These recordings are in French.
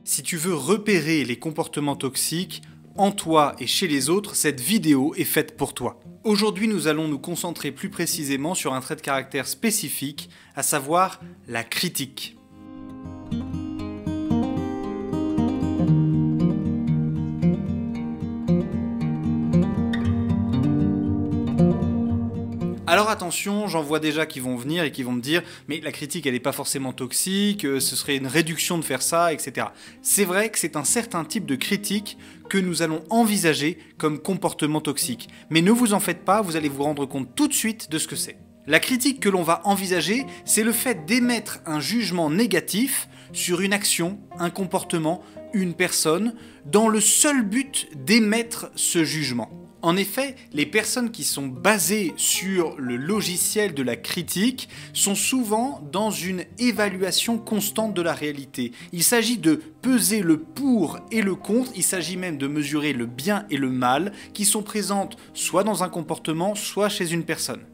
Si tu veux repérer les comportements toxiques, en toi et chez les autres, cette vidéo est faite pour toi. Aujourd'hui, nous allons nous concentrer plus précisément sur un trait de caractère spécifique, à savoir la critique. Alors attention, j'en vois déjà qui vont venir et qui vont me dire « mais la critique elle n'est pas forcément toxique, ce serait une réduction de faire ça, etc. » C'est vrai que c'est un certain type de critique que nous allons envisager comme comportement toxique. Mais ne vous en faites pas, vous allez vous rendre compte tout de suite de ce que c'est. La critique que l'on va envisager, c'est le fait d'émettre un jugement négatif sur une action, un comportement, une personne, dans le seul but d'émettre ce jugement. En effet, les personnes qui sont basées sur le logiciel de la critique sont souvent dans une évaluation constante de la réalité. Il s'agit de peser le pour et le contre, il s'agit même de mesurer le bien et le mal qui sont présentes soit dans un comportement, soit chez une personne.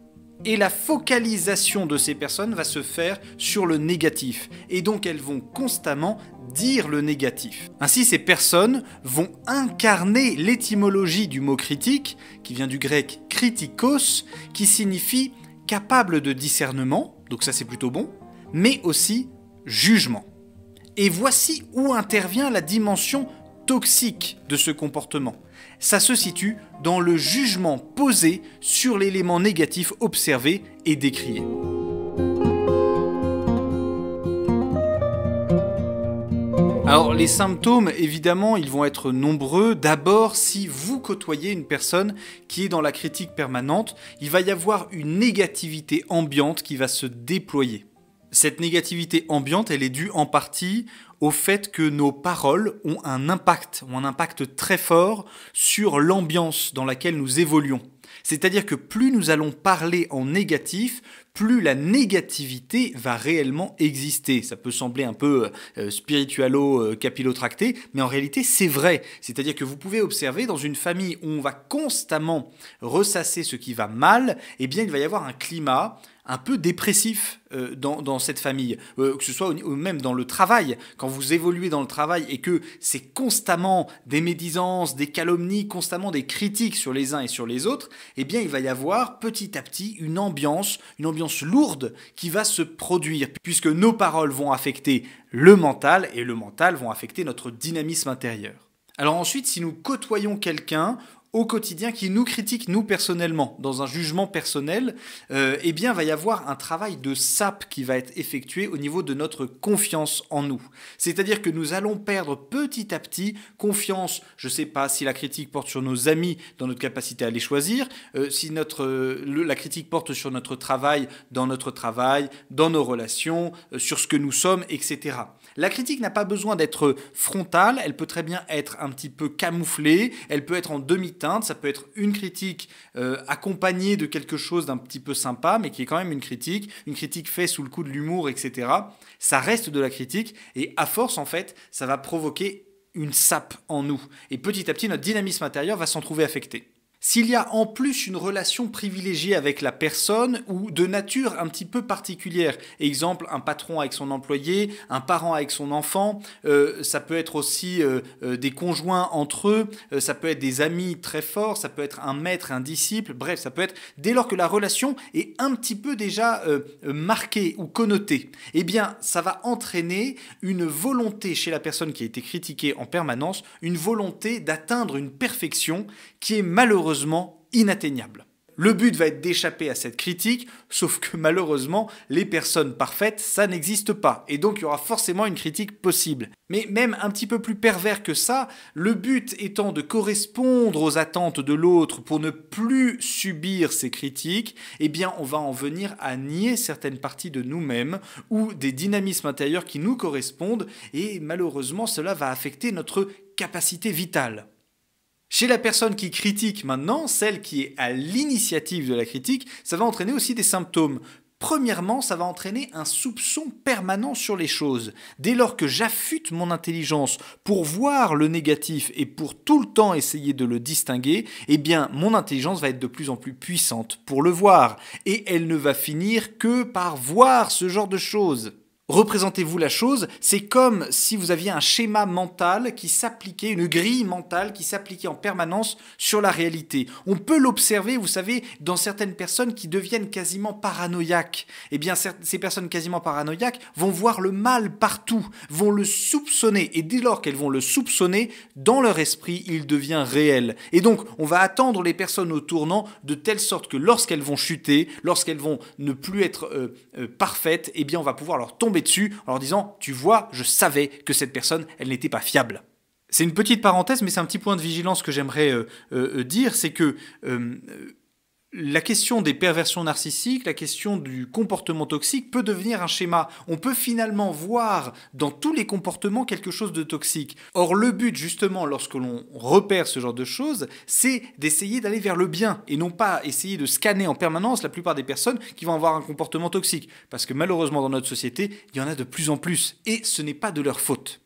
Et la focalisation de ces personnes va se faire sur le négatif. Et donc elles vont constamment dire le négatif. Ainsi, ces personnes vont incarner l'étymologie du mot critique, qui vient du grec kritikos, qui signifie capable de discernement, donc ça c'est plutôt bon, mais aussi jugement. Et voici où intervient la dimension toxique de ce comportement. Ça se situe dans le jugement posé sur l'élément négatif observé et décrié. Alors les symptômes, évidemment, ils vont être nombreux. D'abord, si vous côtoyez une personne qui est dans la critique permanente, il va y avoir une négativité ambiante qui va se déployer. Cette négativité ambiante, elle est due en partie au fait que nos paroles ont un impact très fort sur l'ambiance dans laquelle nous évoluons. C'est-à-dire que plus nous allons parler en négatif, plus la négativité va réellement exister. Ça peut sembler un peu spiritualo-capillotracté, mais en réalité c'est vrai. C'est-à-dire que vous pouvez observer dans une famille où on va constamment ressasser ce qui va mal, eh bien il va y avoir un climat un peu dépressif dans cette famille, que ce soit même dans le travail. Quand vous évoluez dans le travail et que c'est constamment des médisances, des calomnies, constamment des critiques sur les uns et sur les autres, eh bien il va y avoir petit à petit une ambiance lourde qui va se produire, puisque nos paroles vont affecter le mental et le mental vont affecter notre dynamisme intérieur. Alors ensuite, si nous côtoyons quelqu'un au quotidien qui nous critique, nous personnellement, dans un jugement personnel, eh bien, va y avoir un travail de sape qui va être effectué au niveau de notre confiance en nous. C'est-à-dire que nous allons perdre petit à petit confiance, je ne sais pas si la critique porte sur nos amis, dans notre capacité à les choisir, si la critique porte sur notre travail, dans nos relations, sur ce que nous sommes, etc. La critique n'a pas besoin d'être frontale, elle peut très bien être un petit peu camouflée, elle peut être en demi-teinte, ça peut être une critique accompagnée de quelque chose d'un petit peu sympa, mais qui est quand même une critique faite sous le coup de l'humour, etc. Ça reste de la critique, et à force, en fait, ça va provoquer une sape en nous. Et petit à petit, notre dynamisme intérieur va s'en trouver affecté. S'il y a en plus une relation privilégiée avec la personne ou de nature un petit peu particulière, exemple un patron avec son employé, un parent avec son enfant, ça peut être aussi des conjoints entre eux, ça peut être des amis très forts, ça peut être un maître, un disciple, bref, ça peut être dès lors que la relation est un petit peu déjà marquée ou connotée, eh bien ça va entraîner une volonté chez la personne qui a été critiquée en permanence, une volonté d'atteindre une perfection qui est malheureusement inatteignable. Le but va être d'échapper à cette critique, sauf que malheureusement, les personnes parfaites, ça n'existe pas. Et donc, il y aura forcément une critique possible. Mais même un petit peu plus pervers que ça, le but étant de correspondre aux attentes de l'autre pour ne plus subir ces critiques, eh bien, on va en venir à nier certaines parties de nous-mêmes ou des dynamismes intérieurs qui nous correspondent et malheureusement, cela va affecter notre capacité vitale. Chez la personne qui critique maintenant, celle qui est à l'initiative de la critique, ça va entraîner aussi des symptômes. Premièrement, ça va entraîner un soupçon permanent sur les choses. Dès lors que j'affûte mon intelligence pour voir le négatif et pour tout le temps essayer de le distinguer, eh bien, mon intelligence va être de plus en plus puissante pour le voir. Et elle ne va finir que par voir ce genre de choses. Représentez-vous la chose, c'est comme si vous aviez un schéma mental qui s'appliquait, une grille mentale qui s'appliquait en permanence sur la réalité. On peut l'observer, vous savez, dans certaines personnes qui deviennent quasiment paranoïaques. Eh bien, ces personnes quasiment paranoïaques vont voir le mal partout, vont le soupçonner. Et dès lors qu'elles vont le soupçonner, dans leur esprit, il devient réel. Et donc, on va attendre les personnes au tournant de telle sorte que lorsqu'elles vont chuter, lorsqu'elles vont ne plus être parfaites, eh bien, on va pouvoir leur tomber dessus en leur disant « Tu vois, je savais que cette personne, elle n'était pas fiable ». C'est une petite parenthèse, mais c'est un petit point de vigilance que j'aimerais dire, c'est que la question des perversions narcissiques, la question du comportement toxique peut devenir un schéma. On peut finalement voir dans tous les comportements quelque chose de toxique. Or, le but, justement, lorsque l'on repère ce genre de choses, c'est d'essayer d'aller vers le bien et non pas essayer de scanner en permanence la plupart des personnes qui vont avoir un comportement toxique. Parce que malheureusement, dans notre société, il y en a de plus en plus et ce n'est pas de leur faute.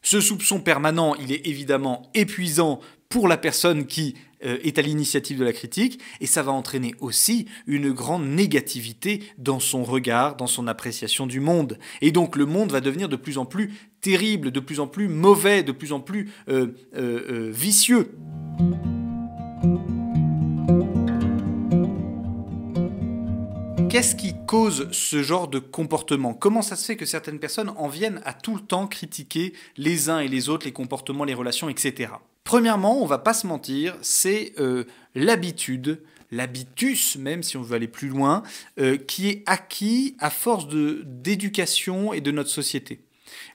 Ce soupçon permanent, il est évidemment épuisant pour la personne qui est à l'initiative de la critique, et ça va entraîner aussi une grande négativité dans son regard, dans son appréciation du monde. Et donc le monde va devenir de plus en plus terrible, de plus en plus mauvais, de plus en plus vicieux. Qu'est-ce qui cause ce genre de comportement? Comment ça se fait que certaines personnes en viennent à tout le temps critiquer les uns et les autres, les comportements, les relations, etc. Premièrement, on va pas se mentir, c'est l'habitude, l'habitus même si on veut aller plus loin, qui est acquis à force d'éducation et de notre société.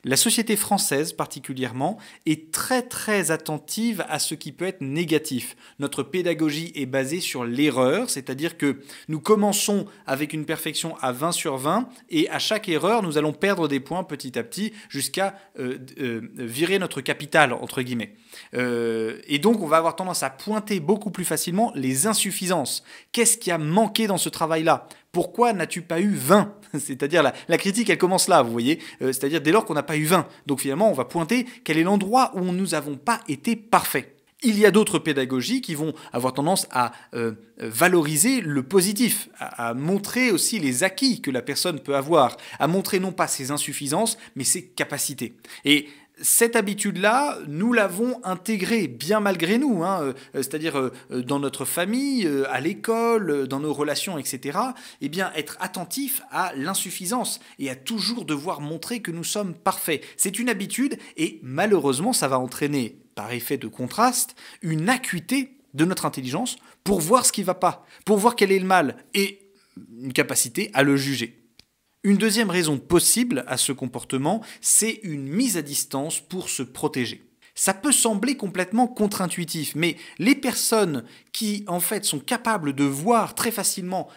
La société française particulièrement est très très attentive à ce qui peut être négatif. Notre pédagogie est basée sur l'erreur, c'est-à-dire que nous commençons avec une perfection à 20 sur 20 et à chaque erreur nous allons perdre des points petit à petit jusqu'à virer notre capital entre guillemets. Et donc on va avoir tendance à pointer beaucoup plus facilement les insuffisances. Qu'est-ce qui a manqué dans ce travail-là ? Pourquoi n'as-tu pas eu 20 ? C'est-à-dire la critique, elle commence là, vous voyez. C'est-à-dire dès lors qu'on n'a pas eu 20. Donc finalement, on va pointer quel est l'endroit où nous n'avons pas été parfaits. Il y a d'autres pédagogies qui vont avoir tendance à valoriser le positif, à montrer aussi les acquis que la personne peut avoir, à montrer non pas ses insuffisances, mais ses capacités. Et cette habitude-là, nous l'avons intégrée bien malgré nous, c'est-à-dire dans notre famille, à l'école, dans nos relations, etc. Eh bien, être attentif à l'insuffisance et à toujours devoir montrer que nous sommes parfaits. C'est une habitude et malheureusement, ça va entraîner, par effet de contraste, une acuité de notre intelligence pour voir ce qui ne va pas, pour voir quel est le mal et une capacité à le juger. Une deuxième raison possible à ce comportement, c'est une mise à distance pour se protéger. Ça peut sembler complètement contre-intuitif, mais les personnes qui en fait sont capables de voir très facilement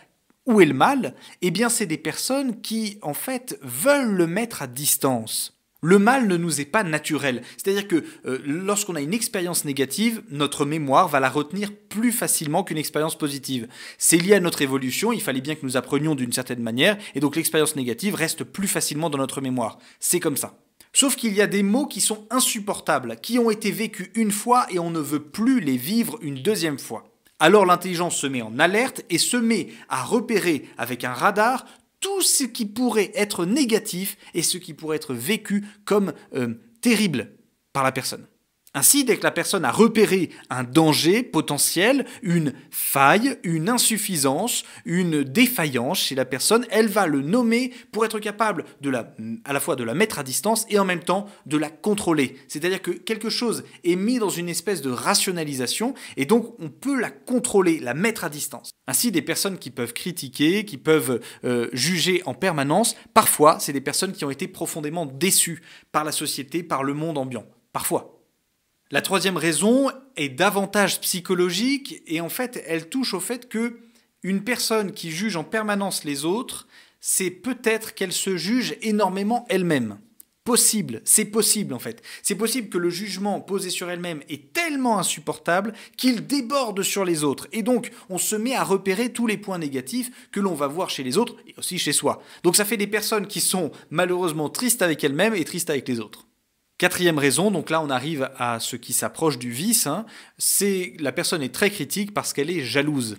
où est le mal, eh bien c'est des personnes qui en fait veulent le mettre à distance. Le mal ne nous est pas naturel, c'est-à-dire que lorsqu'on a une expérience négative, notre mémoire va la retenir plus facilement qu'une expérience positive. C'est lié à notre évolution, il fallait bien que nous apprenions d'une certaine manière, et donc l'expérience négative reste plus facilement dans notre mémoire. C'est comme ça. Sauf qu'il y a des mots qui sont insupportables, qui ont été vécus une fois et on ne veut plus les vivre une deuxième fois. Alors l'intelligence se met en alerte et se met à repérer avec un radar tout ce qui pourrait être négatif et ce qui pourrait être vécu comme terrible par la personne. Ainsi, dès que la personne a repéré un danger potentiel, une faille, une insuffisance, une défaillance chez la personne, elle va le nommer pour être capable à la fois de la mettre à distance et en même temps de la contrôler. C'est-à-dire que quelque chose est mis dans une espèce de rationalisation et donc on peut la contrôler, la mettre à distance. Ainsi, des personnes qui peuvent critiquer, qui peuvent juger en permanence, parfois, c'est des personnes qui ont été profondément déçues par la société, par le monde ambiant. Parfois. La troisième raison est davantage psychologique et en fait, elle touche au fait que une personne qui juge en permanence les autres, c'est peut-être qu'elle se juge énormément elle-même. C'est possible en fait. C'est possible que le jugement posé sur elle-même est tellement insupportable qu'il déborde sur les autres. Et donc, on se met à repérer tous les points négatifs que l'on va voir chez les autres et aussi chez soi. Donc ça fait des personnes qui sont malheureusement tristes avec elles-mêmes et tristes avec les autres. Quatrième raison, donc là on arrive à ce qui s'approche du vice, hein, c'est la personne est très critique parce qu'elle est jalouse.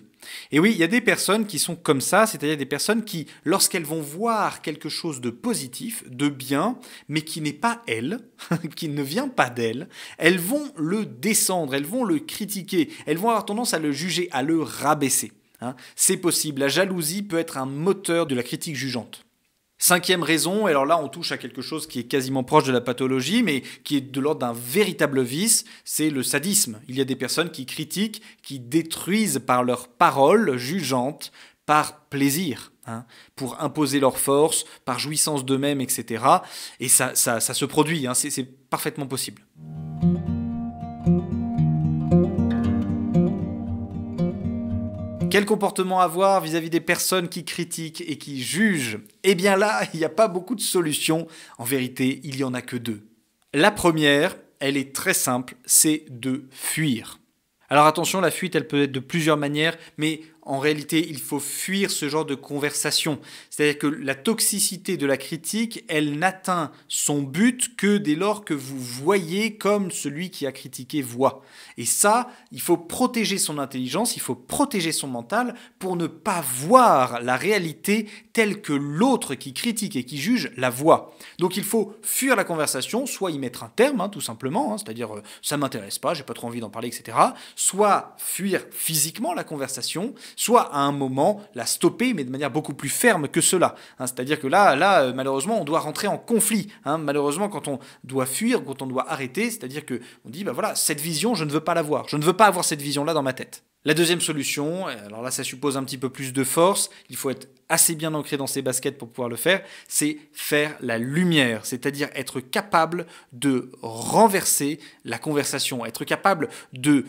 Et oui, il y a des personnes qui sont comme ça, c'est-à-dire des personnes qui, lorsqu'elles vont voir quelque chose de positif, de bien, mais qui n'est pas elles, qui ne vient pas d'elles, elles vont le descendre, elles vont le critiquer, elles vont avoir tendance à le juger, à le rabaisser. Hein. C'est possible, la jalousie peut être un moteur de la critique jugeante. Cinquième raison, et alors là on touche à quelque chose qui est quasiment proche de la pathologie, mais qui est de l'ordre d'un véritable vice, c'est le sadisme. Il y a des personnes qui critiquent, qui détruisent par leurs paroles jugeantes, par plaisir, hein, pour imposer leur force, par jouissance d'eux-mêmes, etc. Et ça se produit, hein, c'est parfaitement possible. Quel comportement avoir vis-à-vis des personnes qui critiquent et qui jugent? Eh bien là, il n'y a pas beaucoup de solutions. En vérité, il n'y en a que deux. La première, elle est très simple, c'est de fuir. Alors attention, la fuite, elle peut être de plusieurs manières, mais en réalité, il faut fuir ce genre de conversation. C'est-à-dire que la toxicité de la critique, elle n'atteint son but que dès lors que vous voyez comme celui qui a critiqué voit. Et ça, il faut protéger son intelligence, il faut protéger son mental pour ne pas voir la réalité telle que l'autre qui critique et qui juge la voit. Donc il faut fuir la conversation, soit y mettre un terme, hein, tout simplement, hein, c'est-à-dire ça m'intéresse pas, j'ai pas trop envie d'en parler, etc. Soit fuir physiquement la conversation, soit à un moment la stopper, mais de manière beaucoup plus ferme que cela. Hein, c'est-à-dire que là, malheureusement, on doit rentrer en conflit. Hein, malheureusement, quand on doit fuir, quand on doit arrêter, c'est-à-dire que on dit, voilà, cette vision, je ne veux pas l'avoir. Je ne veux pas avoir cette vision-là dans ma tête. La deuxième solution, alors là, ça suppose un petit peu plus de force. Il faut être assez bien ancré dans ses baskets pour pouvoir le faire. C'est faire la lumière, c'est-à-dire être capable de renverser la conversation, être capable de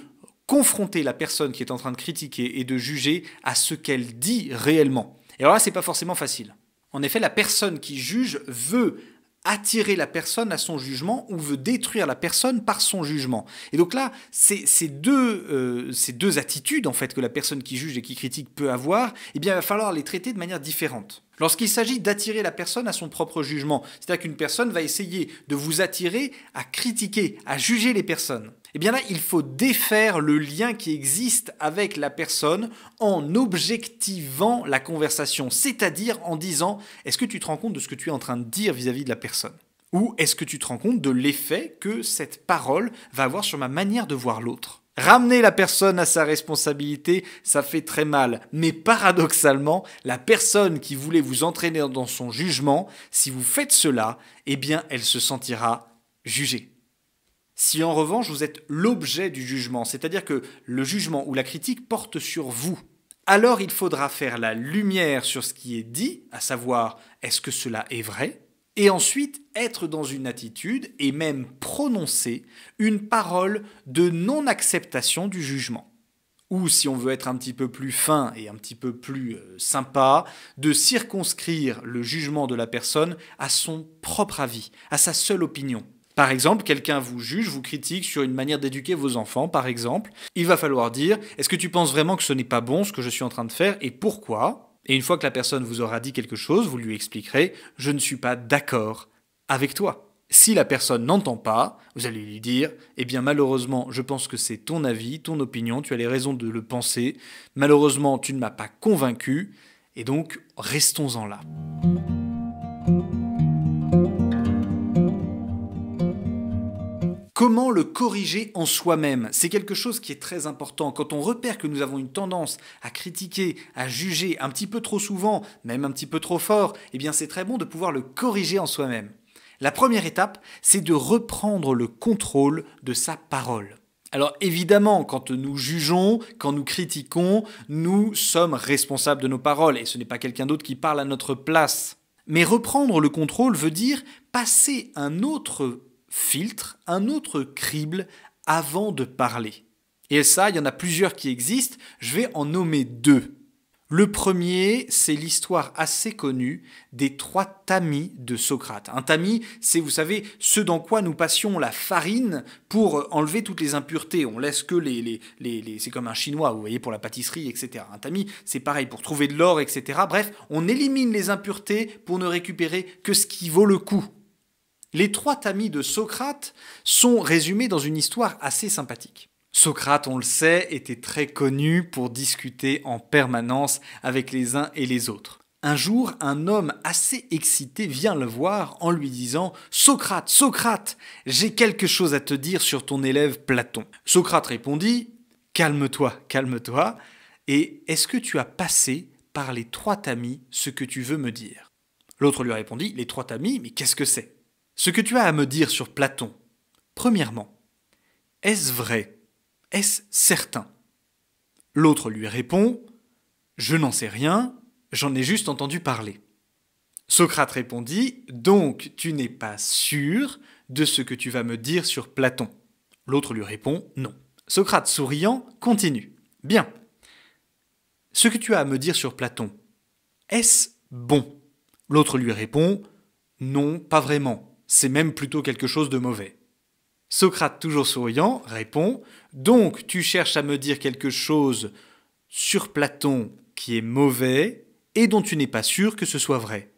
confronter la personne qui est en train de critiquer et de juger à ce qu'elle dit réellement. Et alors là, c'est pas forcément facile. En effet, la personne qui juge veut attirer la personne à son jugement ou veut détruire la personne par son jugement. Et donc là, ces deux attitudes en fait que la personne qui juge et qui critique peut avoir, eh bien, il va falloir les traiter de manière différente. Lorsqu'il s'agit d'attirer la personne à son propre jugement, c'est-à-dire qu'une personne va essayer de vous attirer à critiquer, à juger les personnes, eh bien là, il faut défaire le lien qui existe avec la personne en objectivant la conversation, c'est-à-dire en disant « Est-ce que tu te rends compte de ce que tu es en train de dire vis-à-vis de la personne ?» Ou « Est-ce que tu te rends compte de l'effet que cette parole va avoir sur ma manière de voir l'autre ?» Ramener la personne à sa responsabilité, ça fait très mal. Mais paradoxalement, la personne qui voulait vous entraîner dans son jugement, si vous faites cela, eh bien, elle se sentira jugée. Si en revanche vous êtes l'objet du jugement, c'est-à-dire que le jugement ou la critique porte sur vous, alors il faudra faire la lumière sur ce qui est dit, à savoir est-ce que cela est vrai, et ensuite être dans une attitude et même prononcer une parole de non-acceptation du jugement. Ou si on veut être un petit peu plus fin et un petit peu plus sympa, de circonscrire le jugement de la personne à son propre avis, à sa seule opinion. Par exemple, quelqu'un vous juge, vous critique sur une manière d'éduquer vos enfants, par exemple. Il va falloir dire « Est-ce que tu penses vraiment que ce n'est pas bon ce que je suis en train de faire et pourquoi ?» Et une fois que la personne vous aura dit quelque chose, vous lui expliquerez « Je ne suis pas d'accord avec toi ». Si la personne n'entend pas, vous allez lui dire « Eh bien malheureusement, je pense que c'est ton avis, ton opinion, tu as les raisons de le penser. Malheureusement, tu ne m'as pas convaincu, et donc restons-en là. » Comment le corriger en soi-même? C'est quelque chose qui est très important. Quand on repère que nous avons une tendance à critiquer, à juger un petit peu trop souvent, même un petit peu trop fort, eh bien c'est très bon de pouvoir le corriger en soi-même. La première étape, c'est de reprendre le contrôle de sa parole. Alors évidemment, quand nous jugeons, quand nous critiquons, nous sommes responsables de nos paroles et ce n'est pas quelqu'un d'autre qui parle à notre place. Mais reprendre le contrôle veut dire passer un autre filtre, un autre crible avant de parler. Et ça, il y en a plusieurs qui existent, je vais en nommer deux. Le premier, c'est l'histoire assez connue des 3 tamis de Socrate. Un tamis, c'est, vous savez, ce dans quoi nous passions la farine pour enlever toutes les impuretés. On laisse que c'est comme un chinois, vous voyez, pour la pâtisserie, etc. Un tamis, c'est pareil, pour trouver de l'or, etc. Bref, on élimine les impuretés pour ne récupérer que ce qui vaut le coup. Les 3 tamis de Socrate sont résumés dans une histoire assez sympathique. Socrate, on le sait, était très connu pour discuter en permanence avec les uns et les autres. Un jour, un homme assez excité vient le voir en lui disant « Socrate, Socrate, j'ai quelque chose à te dire sur ton élève Platon. » Socrate répondit « Calme-toi, calme-toi, et est-ce que tu as passé par les 3 tamis ce que tu veux me dire ?» L'autre lui répondit « Les 3 tamis, mais qu'est-ce que c'est ? Ce que tu as à me dire sur Platon. Premièrement, est-ce vrai ? Est-ce certain ? » L'autre lui répond « Je n'en sais rien, j'en ai juste entendu parler. » Socrate répondit « Donc tu n'es pas sûr de ce que tu vas me dire sur Platon ?» L'autre lui répond « Non. » Socrate, souriant, continue. « Bien. Ce que tu as à me dire sur Platon, est-ce bon ?» L'autre lui répond « Non, pas vraiment. C'est même plutôt quelque chose de mauvais. » Socrate, toujours souriant, répond « Donc tu cherches à me dire quelque chose sur Platon qui est mauvais et dont tu n'es pas sûr que ce soit vrai. »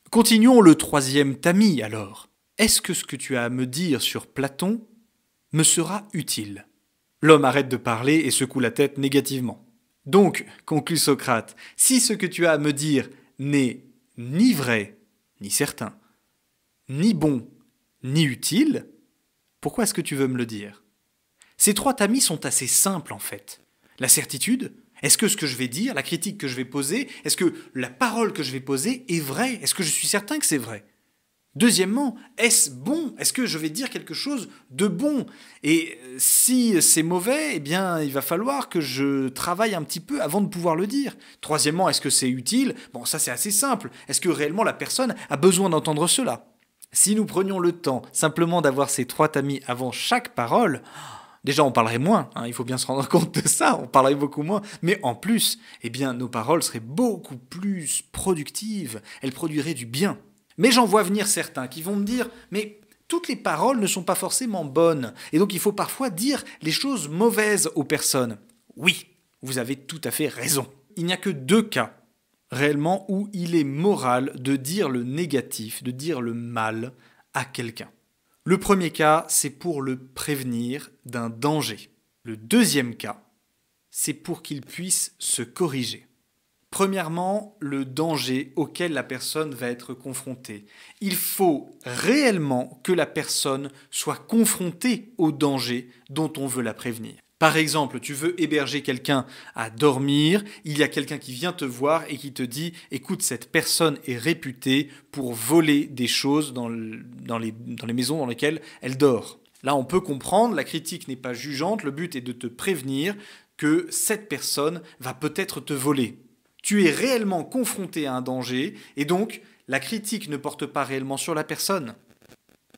Continuons le 3e tamis alors. Est-ce que ce que tu as à me dire sur Platon me sera utile ? L'homme arrête de parler et secoue la tête négativement. Donc, conclut Socrate, si ce que tu as à me dire n'est ni vrai, ni certain, ni bon, ni utile, pourquoi est-ce que tu veux me le dire ? Ces 3 tamis sont assez simples en fait. La certitude, est-ce que ce que je vais dire, la critique que je vais poser, est-ce que la parole que je vais poser est vraie ? Est-ce que je suis certain que c'est vrai ? Deuxièmement, est-ce bon ? Est-ce que je vais dire quelque chose de bon ? Et si c'est mauvais, eh bien, il va falloir que je travaille un petit peu avant de pouvoir le dire. Troisièmement, est-ce que c'est utile ? Bon, ça c'est assez simple. Est-ce que réellement la personne a besoin d'entendre cela ? Si nous prenions le temps simplement d'avoir ces 3 tamis avant chaque parole, déjà on parlerait moins, il faut bien se rendre compte de ça, on parlerait beaucoup moins, mais en plus, eh bien, nos paroles seraient beaucoup plus productives, elles produiraient du bien. Mais j'en vois venir certains qui vont me dire « mais toutes les paroles ne sont pas forcément bonnes, et donc il faut parfois dire les choses mauvaises aux personnes. » Oui, vous avez tout à fait raison. Il n'y a que 2 cas réellement où il est moral de dire le négatif, de dire le mal à quelqu'un. Le premier cas, c'est pour le prévenir d'un danger. Le deuxième cas, c'est pour qu'il puisse se corriger. Premièrement, le danger auquel la personne va être confrontée. Il faut réellement que la personne soit confrontée au danger dont on veut la prévenir. Par exemple, tu veux héberger quelqu'un à dormir, il y a quelqu'un qui vient te voir et qui te dit « Écoute, cette personne est réputée pour voler des choses dans les maisons dans lesquelles elle dort. » Là, on peut comprendre, la critique n'est pas jugeante, le but est de te prévenir que cette personne va peut-être te voler. Tu es réellement confronté à un danger et donc la critique ne porte pas réellement sur la personne.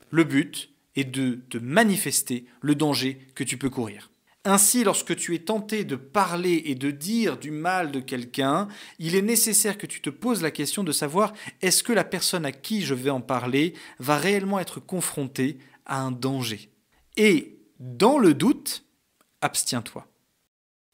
Le but est de te manifester le danger que tu peux courir. Ainsi, lorsque tu es tenté de parler et de dire du mal de quelqu'un, il est nécessaire que tu te poses la question de savoir est-ce que la personne à qui je vais en parler va réellement être confrontée à un danger. Et dans le doute, abstiens-toi.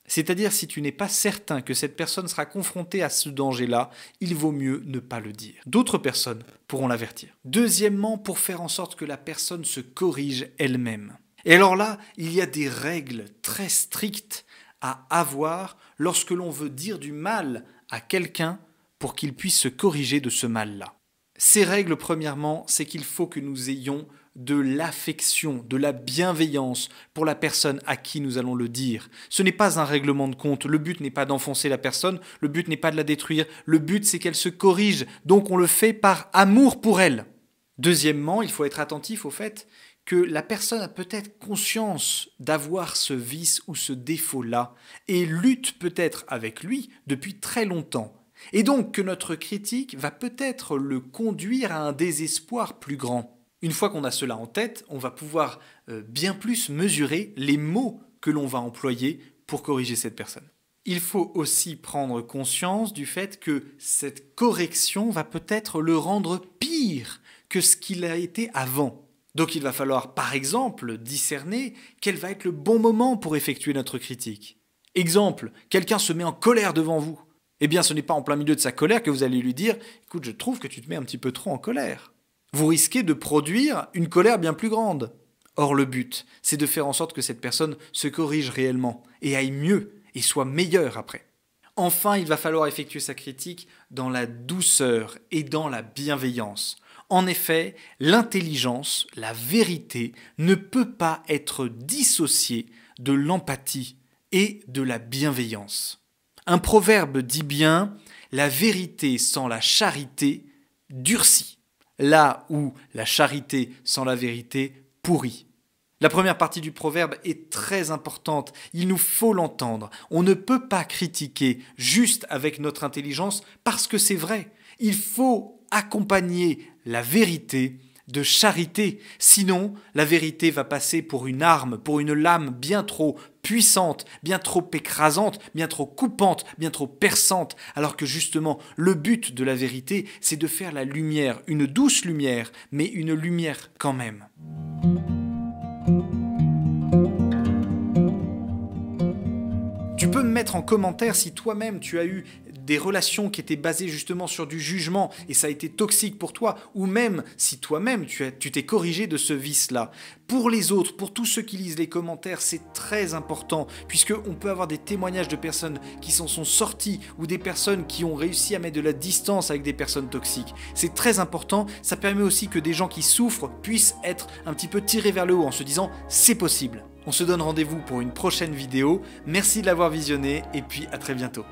C'est-à-dire, si tu n'es pas certain que cette personne sera confrontée à ce danger-là, il vaut mieux ne pas le dire. D'autres personnes pourront l'avertir. Deuxièmement, pour faire en sorte que la personne se corrige elle-même. Et alors là, il y a des règles très strictes à avoir lorsque l'on veut dire du mal à quelqu'un pour qu'il puisse se corriger de ce mal-là. Ces règles, premièrement, c'est qu'il faut que nous ayons de l'affection, de la bienveillance pour la personne à qui nous allons le dire. Ce n'est pas un règlement de compte, le but n'est pas d'enfoncer la personne, le but n'est pas de la détruire, le but c'est qu'elle se corrige, donc on le fait par amour pour elle. Deuxièmement, il faut être attentif au fait que la personne a peut-être conscience d'avoir ce vice ou ce défaut-là et lutte peut-être avec lui depuis très longtemps. Et donc que notre critique va peut-être le conduire à un désespoir plus grand. Une fois qu'on a cela en tête, on va pouvoir bien plus mesurer les mots que l'on va employer pour corriger cette personne. Il faut aussi prendre conscience du fait que cette correction va peut-être le rendre pire que ce qu'il a été avant. Donc il va falloir, par exemple, discerner quel va être le bon moment pour effectuer notre critique. Exemple, quelqu'un se met en colère devant vous. Eh bien, ce n'est pas en plein milieu de sa colère que vous allez lui dire « Écoute, je trouve que tu te mets un petit peu trop en colère. » vous risquez de produire une colère bien plus grande. Or, le but, c'est de faire en sorte que cette personne se corrige réellement et aille mieux et soit meilleure après. Enfin, il va falloir effectuer sa critique dans la douceur et dans la bienveillance. En effet, l'intelligence, la vérité, ne peut pas être dissociée de l'empathie et de la bienveillance. Un proverbe dit bien « la vérité sans la charité durcit », là où la charité sans la vérité pourrit. La première partie du proverbe est très importante, il nous faut l'entendre. On ne peut pas critiquer juste avec notre intelligence parce que c'est vrai. Il faut accompagner la vérité de charité, sinon la vérité va passer pour une arme, pour une lame bien trop puissante, bien trop écrasante, bien trop coupante, bien trop perçante, alors que justement le but de la vérité, c'est de faire la lumière, une douce lumière, mais une lumière quand même. Tu peux me mettre en commentaire si toi-même tu as eu des relations qui étaient basées justement sur du jugement et ça a été toxique pour toi, ou même si toi-même tu t'es corrigé de ce vice-là. Pour les autres, pour tous ceux qui lisent les commentaires, c'est très important puisqu'on peut avoir des témoignages de personnes qui s'en sont sorties ou des personnes qui ont réussi à mettre de la distance avec des personnes toxiques. C'est très important, ça permet aussi que des gens qui souffrent puissent être un petit peu tirés vers le haut en se disant « c'est possible ». On se donne rendez-vous pour une prochaine vidéo. Merci de l'avoir visionné et puis à très bientôt.